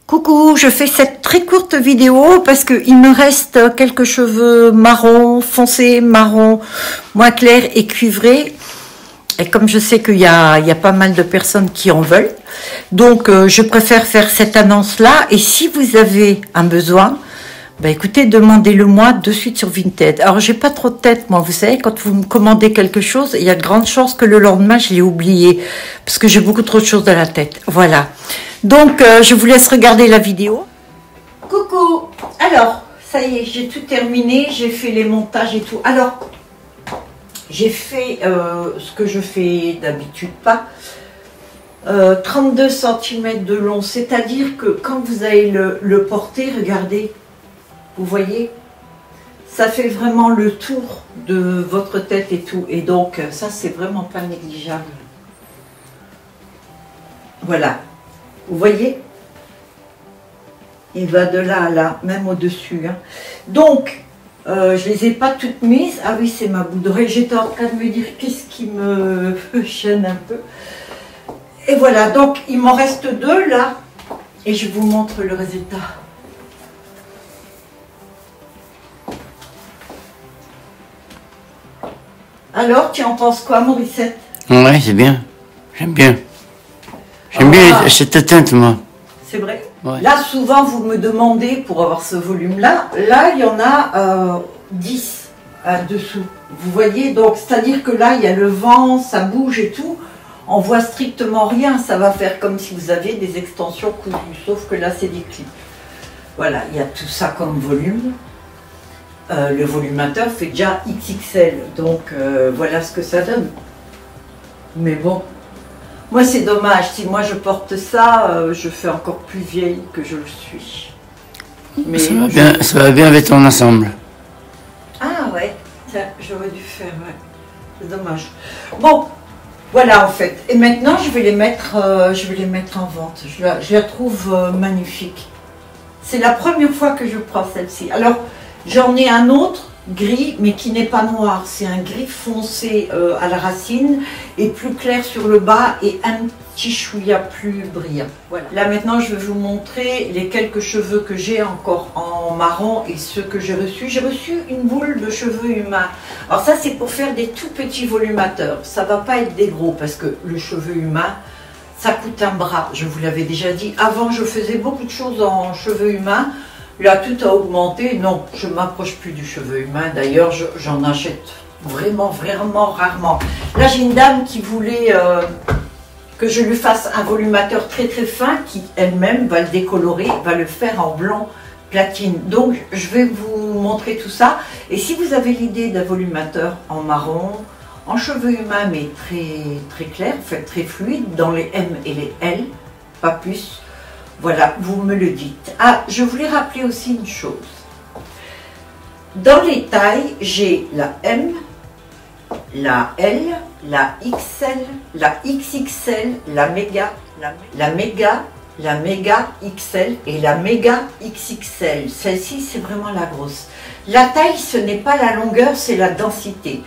Coucou, je fais cette très courte vidéo parce qu'il me reste quelques cheveux marron foncé, marron moins clair et cuivré. Et comme je sais qu'il y a pas mal de personnes qui en veulent, donc je préfère faire cette annonce-là. Et si vous avez un besoin, bah écoutez, demandez-le moi de suite sur Vinted. Alors j'ai pas trop de tête, moi, vous savez, quand vous me commandez quelque chose, il y a de grandes chances que le lendemain je l'ai oublié, parce que j'ai beaucoup trop de choses dans la tête. Voilà. Donc je vous laisse regarder la vidéo. Coucou. Alors, ça y est, j'ai tout terminé, j'ai fait les montages et tout. Alors, j'ai fait ce que je fais d'habitude pas. 32 cm de long, c'est-à-dire que quand vous allez le porter, regardez, vous voyez, ça fait vraiment le tour de votre tête et tout. Et donc, ça, c'est vraiment pas négligeable. Voilà. Vous voyez? Il va de là à là, même au-dessus. Hein. Donc, je les ai pas toutes mises. Ah oui, c'est ma boule d'oreille. J'étais en train de me dire qu'est-ce qui me gêne un peu. Et voilà, donc il m'en reste deux là. Et je vous montre le résultat. Alors, tu en penses quoi, Morissette? Ouais, c'est bien. J'aime bien. J'aime bien cette teinte, moi. C'est vrai. Ouais. Là, souvent, vous me demandez, pour avoir ce volume-là, là, il y en a 10 dessous. Vous voyez, donc, c'est-à-dire que là, il y a le vent, ça bouge et tout. On voit strictement rien. Ça va faire comme si vous aviez des extensions cousues. Sauf que là, c'est des clips. Voilà, il y a tout ça comme volume. Le volumateur fait déjà XXL. Donc, voilà ce que ça donne. Mais bon. Moi, c'est dommage. Si moi, je porte ça, je fais encore plus vieille que je le suis. Mais ça va bien avec ton ensemble. Ah ouais, tiens, j'aurais dû faire, ouais. C'est dommage. Bon, voilà en fait. Et maintenant, je vais les mettre en vente. Je la trouve magnifique. C'est la première fois que je prends celle-ci. Alors, j'en ai un autre gris, mais qui n'est pas noir. C'est un gris foncé à la racine et plus clair sur le bas et un petit chouïa plus brillant. Voilà. Là maintenant, je vais vous montrer les quelques cheveux que j'ai encore en marron et ceux que j'ai reçus. J'ai reçu une boule de cheveux humains. Alors ça, c'est pour faire des tout petits volumateurs. Ça va pas être des gros parce que le cheveu humain, ça coûte un bras. Je vous l'avais déjà dit. Avant, je faisais beaucoup de choses en cheveux humains. Là, tout a augmenté. Non, je ne m'approche plus du cheveu humain. D'ailleurs, j'en achète vraiment, vraiment rarement. Là, j'ai une dame qui voulait que je lui fasse un volumateur très, très fin qui, elle-même, va le décolorer, va le faire en blanc platine. Donc, je vais vous montrer tout ça. Et si vous avez l'idée d'un volumateur en marron, en cheveux humains, mais très, très clair, en fait, très fluide, dans les M et les L, pas plus, voilà, vous me le dites. Ah, je voulais rappeler aussi une chose. Dans les tailles, j'ai la M, la L, la XL, la XXL, la méga, la méga, la méga XL et la méga XXL. Celle-ci, c'est vraiment la grosse. La taille, ce n'est pas la longueur, c'est la densité.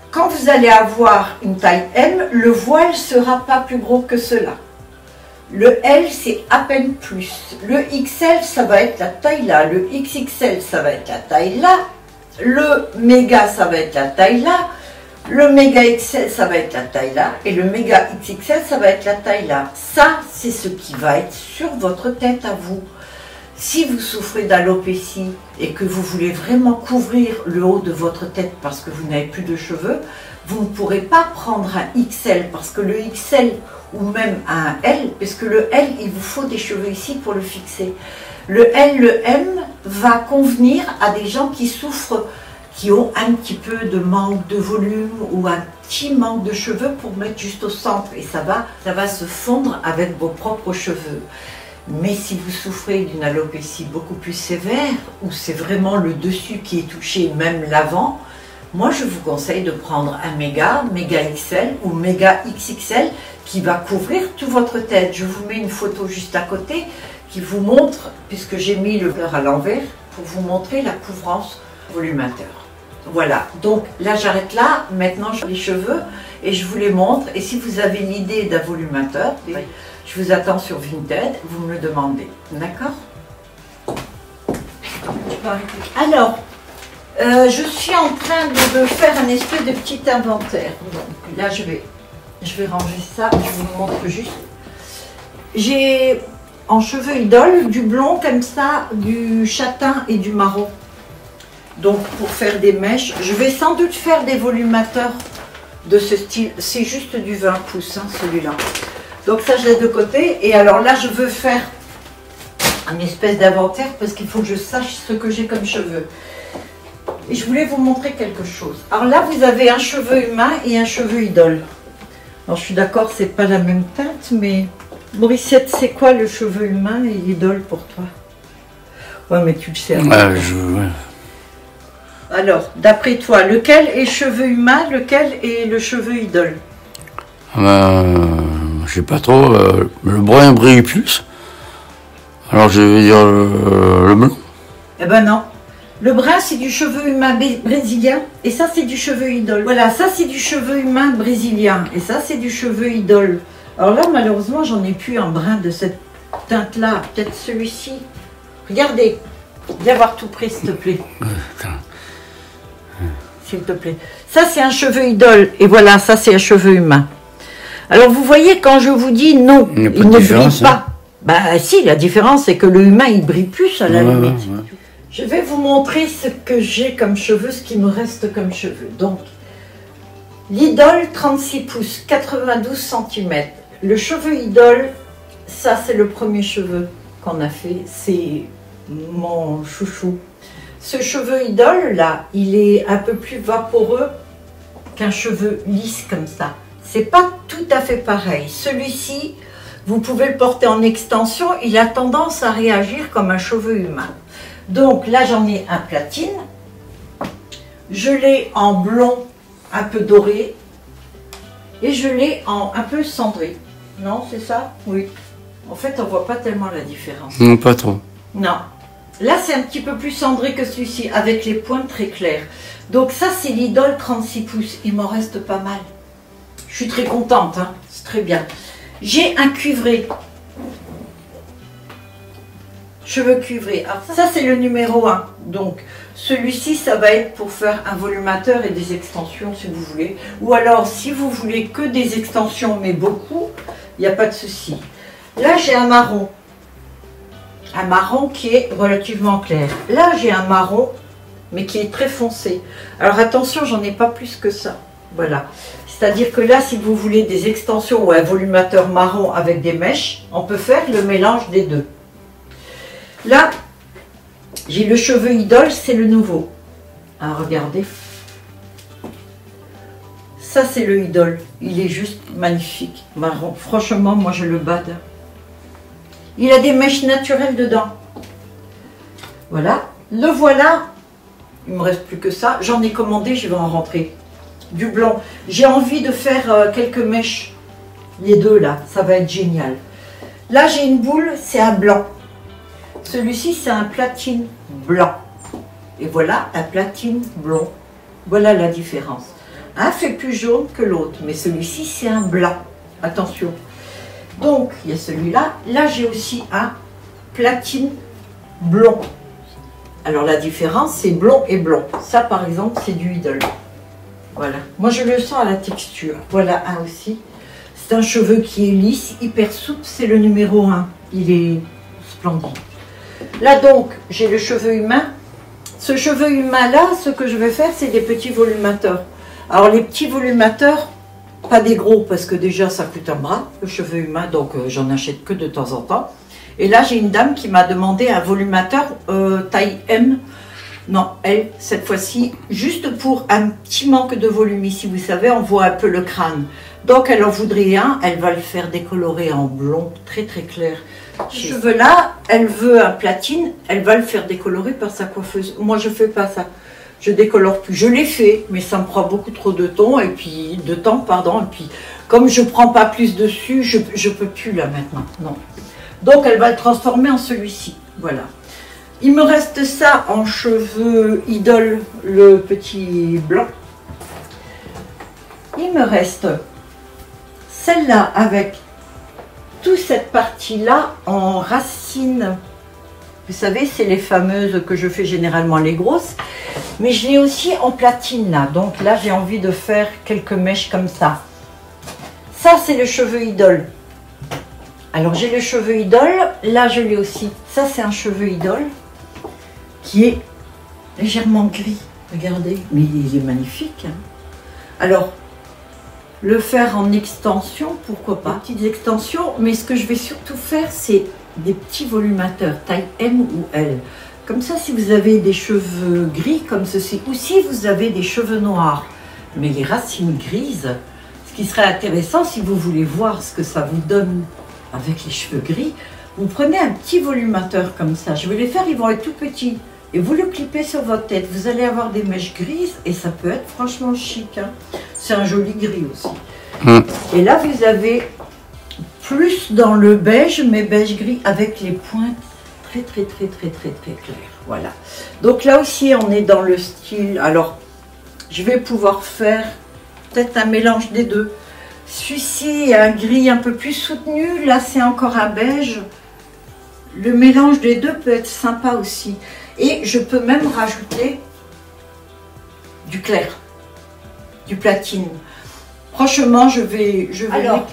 Quand vous allez avoir une taille M, le voile sera pas plus gros que cela. Le L, c'est à peine plus. Le XL, ça va être la taille là. Le XXL, ça va être la taille là. Le méga, ça va être la taille là. Le méga XL, ça va être la taille là. Et le méga XXL, ça va être la taille là. Ça, c'est ce qui va être sur votre tête à vous. Si vous souffrez d'alopécie et que vous voulez vraiment couvrir le haut de votre tête parce que vous n'avez plus de cheveux, vous ne pourrez pas prendre un XL parce que le XL ou même un L, parce que le L, il vous faut des cheveux ici pour le fixer. Le L, le M va convenir à des gens qui souffrent, qui ont un petit peu de manque de volume ou un petit manque de cheveux pour mettre juste au centre et ça va se fondre avec vos propres cheveux. Mais si vous souffrez d'une alopécie beaucoup plus sévère, où c'est vraiment le dessus qui est touché, même l'avant, moi je vous conseille de prendre un méga, méga XL ou méga XXL qui va couvrir toute votre tête. Je vous mets une photo juste à côté qui vous montre, puisque j'ai mis le fleur à l'envers, pour vous montrer la couvrance volumateur. Voilà, donc là j'arrête là, maintenant je les cheveux et je vous les montre. Et si vous avez l'idée d'un volumateur, Je vous attends sur Vinted, vous me le demandez, d'accord? Alors, je suis en train de faire un espèce de petit inventaire. Donc, là, je vais ranger ça, je vous montre juste. J'ai en cheveux idole du blond comme ça, du châtain et du marron. Donc, pour faire des mèches, je vais sans doute faire des volumateurs de ce style. C'est juste du 20 pouces, hein, celui-là. Donc, ça, je l'ai de côté. Et alors là, je veux faire une espèce d'inventaire parce qu'il faut que je sache ce que j'ai comme cheveux. Et je voulais vous montrer quelque chose. Alors là, vous avez un cheveu humain et un cheveu idole. Alors, je suis d'accord, c'est pas la même teinte, mais... Mauricette, c'est quoi le cheveu humain et l'idole pour toi? Ouais, mais tu le sais. Ouais. Alors, d'après toi, lequel est cheveu humain, lequel est le cheveu idole? Je sais pas trop. Le brun brille plus. Alors je vais dire le blond. Eh ben non. Le brun, c'est du cheveu humain brésilien. Et ça, c'est du cheveu idole. Voilà, ça, c'est du cheveu humain brésilien. Et ça, c'est du cheveu idole. Alors là, malheureusement, j'en ai plus un brun de cette teinte-là. Peut-être celui-ci. Regardez. Viens voir tout près, s'il te plaît. S'il te plaît. Ça, c'est un cheveu idole. Et voilà, ça, c'est un cheveu humain. Alors, vous voyez, quand je vous dis non, il ne brille pas. Ben si, la différence, c'est que le humain, il brille plus à la limite. Ouais. Je vais vous montrer ce que j'ai comme cheveux, ce qui me reste comme cheveux. Donc, l'idole, 36 pouces, 92 cm. Le cheveu idole, ça, c'est le premier cheveu qu'on a fait. C'est mon chouchou. Ce cheveu idole, là, il est un peu plus vaporeux qu'un cheveu lisse comme ça. C'est pas tout à fait pareil. Celui-ci, vous pouvez le porter en extension, il a tendance à réagir comme un cheveu humain. Donc là, j'en ai un platine. Je l'ai en blond un peu doré. Et je l'ai en un peu cendré. Non, c'est ça? Oui. En fait, on voit pas tellement la différence. Non, pas trop. Non. Là, c'est un petit peu plus cendré que celui-ci, avec les pointes très claires. Donc ça, c'est l'idole 36 pouces. Il m'en reste pas mal. Je suis très contente, hein. C'est très bien. J'ai un cuivré. Cheveux cuivrés. Alors ça, c'est le numéro 1. Donc, celui-ci, ça va être pour faire un volumateur et des extensions, si vous voulez. Ou alors, si vous voulez que des extensions, mais beaucoup, il n'y a pas de souci. Là, j'ai un marron. Un marron qui est relativement clair. Là, j'ai un marron, mais qui est très foncé. Alors, attention, j'en ai pas plus que ça. Voilà. C'est-à-dire que là, si vous voulez des extensions ou un volumateur marron avec des mèches, on peut faire le mélange des deux. Là, j'ai le cheveu idole, c'est le nouveau. Ah, regardez. Ça, c'est le idole. Il est juste magnifique, marron. Franchement, moi, je le bade. Il a des mèches naturelles dedans. Voilà. Le voilà. Il me reste plus que ça. J'en ai commandé, je vais en rentrer. Du blanc. J'ai envie de faire quelques mèches. Les deux, là. Ça va être génial. Là, j'ai une boule, c'est un blanc. Celui-ci, c'est un platine blanc. Et voilà, un platine blond. Voilà la différence. Un fait plus jaune que l'autre, mais celui-ci, c'est un blanc. Attention. Donc, il y a celui-là. Là, j'ai aussi un platine blond. Alors, la différence, c'est blond et blond. Ça, par exemple, c'est du idole. Voilà. Moi, je le sens à la texture. Voilà un aussi. C'est un cheveu qui est lisse, hyper souple. C'est le numéro 1. Il est splendide. Là, donc, j'ai le cheveu humain. Ce cheveu humain-là, ce que je vais faire, c'est des petits volumateurs. Alors, les petits volumateurs, pas des gros, parce que déjà, ça coûte un bras, le cheveu humain, donc j'en achète que de temps en temps. Et là, j'ai une dame qui m'a demandé un volumateur taille M. Non, L, cette fois-ci, juste pour un petit manque de volume. Ici, vous savez, on voit un peu le crâne. Donc, elle en voudrait un. Elle va le faire décolorer en blond, très très clair. Ce cheveu-là, elle veut un platine. Elle va le faire décolorer par sa coiffeuse. Moi, je fais pas ça. Je décolore plus. Je l'ai fait, mais ça me prend beaucoup trop de temps. Et puis, Et puis, comme je prends pas plus dessus, je peux plus là maintenant. Non. Donc, elle va le transformer en celui-ci. Voilà. Il me reste ça en cheveux idole, le petit blanc. Il me reste celle-là avec surtout cette partie-là en racines. Vous savez, c'est les fameuses que je fais généralement, les grosses. Mais je l'ai aussi en platine là. Donc là, j'ai envie de faire quelques mèches comme ça. Ça, c'est le cheveu idole. Alors, j'ai le cheveu idole. Là, je l'ai aussi. Ça, c'est un cheveu idole qui est légèrement gris. Regardez. Mais il est magnifique. Hein. Alors, le faire en extension, pourquoi pas. Des petites extensions. Mais ce que je vais surtout faire, c'est des petits volumateurs, taille M ou L. Comme ça, si vous avez des cheveux gris comme ceci, ou si vous avez des cheveux noirs, mais les racines grises, ce qui serait intéressant, si vous voulez voir ce que ça vous donne avec les cheveux gris, vous prenez un petit volumateur comme ça. Je vais les faire, ils vont être tout petits. Et vous le clipez sur votre tête. Vous allez avoir des mèches grises et ça peut être franchement chic. Hein. C'est un joli gris aussi. Et là, vous avez plus dans le beige, mais beige gris avec les pointes très claires. Voilà. Donc là aussi, on est dans le style. Alors, je vais pouvoir faire peut-être un mélange des deux. Celui-ci est un gris un peu plus soutenu. Là, c'est encore un beige. Le mélange des deux peut être sympa aussi. Et je peux même rajouter du clair, du platine. Franchement, je vais. Alors,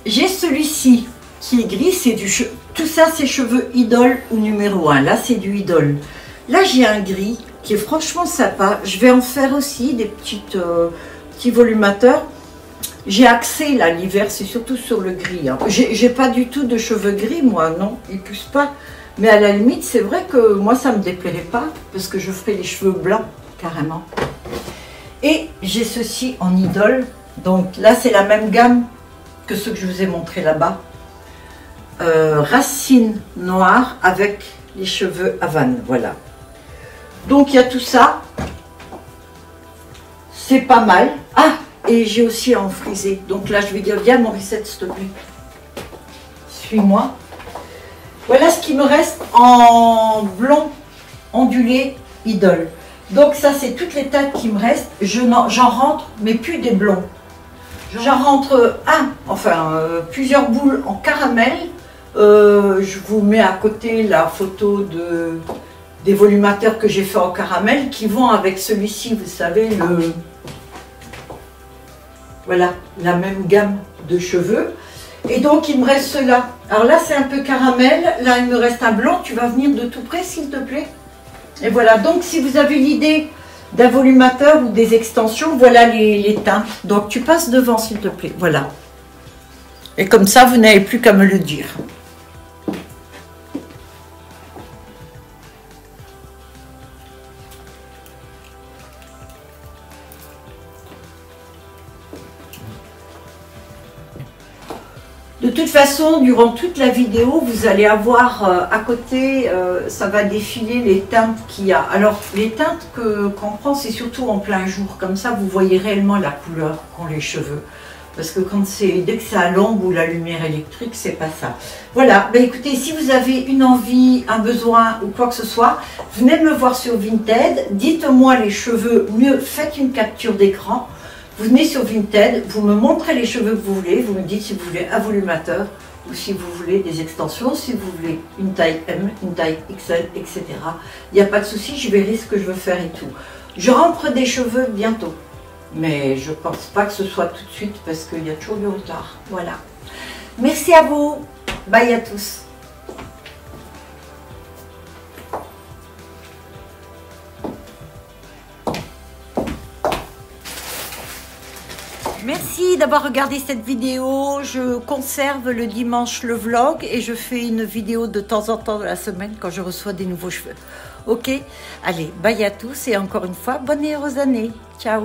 j'ai celui-ci qui est gris, c'est du cheveu. Tout ça, c'est cheveux idole ou numéro 1. Là, c'est du idole. Là, j'ai un gris qui est franchement sympa. Je vais en faire aussi des petits volumateurs. J'ai axé là l'hiver, c'est surtout sur le gris. Hein. J'ai pas du tout de cheveux gris, moi, non, ils poussent pas. Mais à la limite, c'est vrai que moi, ça me déplairait pas parce que je ferai les cheveux blancs carrément. Et j'ai ceci en idole. Donc là, c'est la même gamme que ceux que je vous ai montré là-bas. Racines noires avec les cheveux Havane, voilà. Donc il y a tout ça. C'est pas mal. Ah, et j'ai aussi en frisé. Donc là, je vais dire, viens Morissette, s'il te plaît. Suis-moi. Voilà ce qui me reste en blond ondulé idole. Donc ça, c'est toutes les teintes qui me restent. J'en rentre, mais plus des blonds. J'en rentre plusieurs boules en caramel. Je vous mets à côté la photo des volumateurs que j'ai fait en caramel qui vont avec celui-ci, vous savez, voilà, la même gamme de cheveux. Et donc, il me reste ceux-là. Alors là, c'est un peu caramel. Là, il me reste un blanc. Tu vas venir de tout près, s'il te plaît. Et voilà. Donc, si vous avez l'idée d'un volumateur ou des extensions, voilà les teintes. Donc, tu passes devant, s'il te plaît. Voilà. Et comme ça, vous n'avez plus qu'à me le dire. De toute façon, durant toute la vidéo, vous allez avoir à côté, ça va défiler les teintes qu'il y a. Alors, les teintes qu'on prend, c'est surtout en plein jour. Comme ça, vous voyez réellement la couleur qu'ont les cheveux. Parce que dès que c'est à l'ombre ou la lumière électrique, c'est pas ça. Voilà, ben écoutez, si vous avez une envie, un besoin ou quoi que ce soit, venez me voir sur Vinted. Dites-moi les cheveux, mieux, faites une capture d'écran. Vous venez sur Vinted, vous me montrez les cheveux que vous voulez, vous me dites si vous voulez un volumateur ou si vous voulez des extensions, si vous voulez une taille M, une taille XL, etc. Il n'y a pas de souci, je verrai ce que je veux faire et tout. Je rentre des cheveux bientôt, mais je ne pense pas que ce soit tout de suite parce qu'il y a toujours du retard. Voilà. Merci à vous. Bye à tous. Merci d'avoir regardé cette vidéo. Je conserve le dimanche le vlog et je fais une vidéo de temps en temps de la semaine quand je reçois des nouveaux cheveux. Ok? Allez, bye à tous et encore une fois, bonne et heureuse année. Ciao!